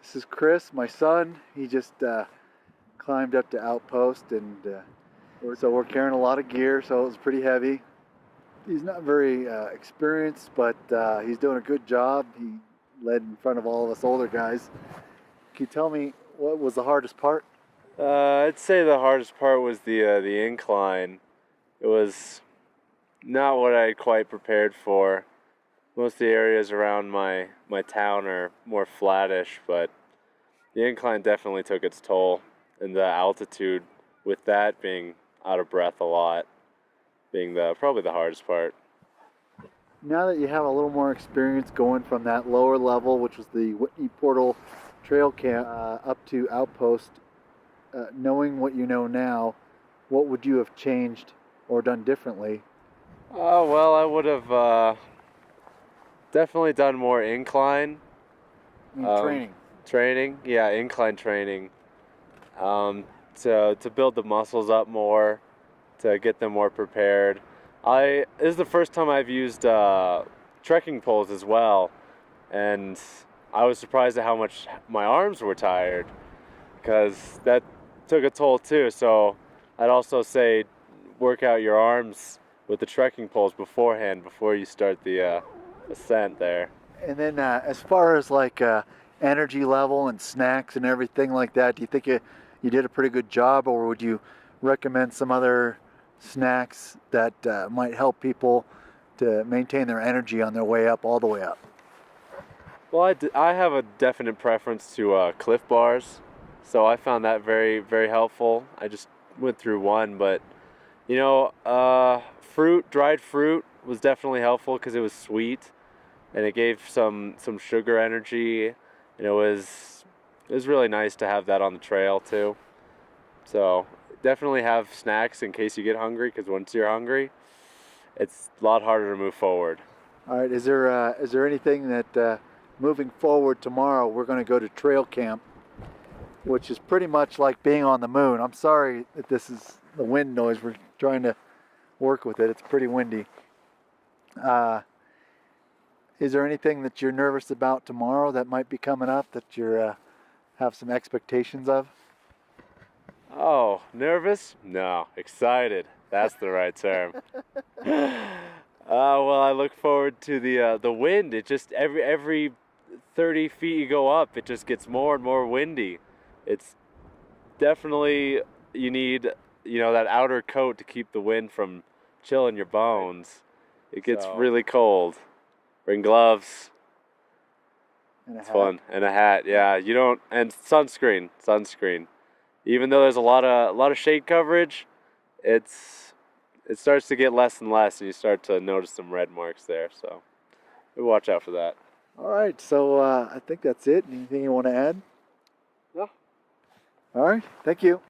This is Chris, my son. He just climbed up to Outpost, and so we're carrying a lot of gear, so it was pretty heavy. He's not very experienced, but he's doing a good job. He led in front of all of us older guys. Can you tell me what was the hardest part? I'd say the hardest part was the incline. It was not what I quite prepared for. Most of the areas around my town are more flattish, but the incline definitely took its toll. And the altitude, with that being out of breath a lot, being probably the hardest part. Now that you have a little more experience going from that lower level, which was the Whitney Portal Trail Camp, up to Outpost, knowing what you know now, what would you have changed or done differently? Well, I would have definitely done more incline. Training. Training, yeah, incline training. To build the muscles up more, to get them more prepared. This is the first time I've used trekking poles as well, and I was surprised at how much my arms were tired, because that took a toll too. So I'd also say work out your arms with the trekking poles beforehand, before you start the ascent there. And then as far as like energy level and snacks and everything like that, do you think you did a pretty good job, or would you recommend some other snacks that might help people to maintain their energy on their way up, all the way up? Well, I have a definite preference to Cliff Bars, so I found that very, very helpful. I just went through one, but dried fruit was definitely helpful because it was sweet, and it gave some sugar energy, and it was really nice to have that on the trail too. So definitely have snacks in case you get hungry, because once you're hungry, it's a lot harder to move forward. All right, is there anything that moving forward tomorrow, we're going to go to trail camp, which is pretty much like being on the moon. I'm sorry that this is the wind noise. We're trying to work with it. It's pretty windy. Is there anything that you're nervous about tomorrow that might be coming up that you have some expectations of? Oh, nervous? No, excited. That's the right term. Well, I look forward to the wind. It just every 30 feet you go up, it just gets more and more windy. It's definitely, you need that outer coat to keep the wind from chilling your bones. It gets really cold. Bring gloves. It's fun. And a hat. Yeah, and sunscreen. Even though there's a lot of shade coverage, it starts to get less and less, and you start to notice some red marks there. So we watch out for that. All right. So I think that's it. Anything you want to add? No. All right. Thank you.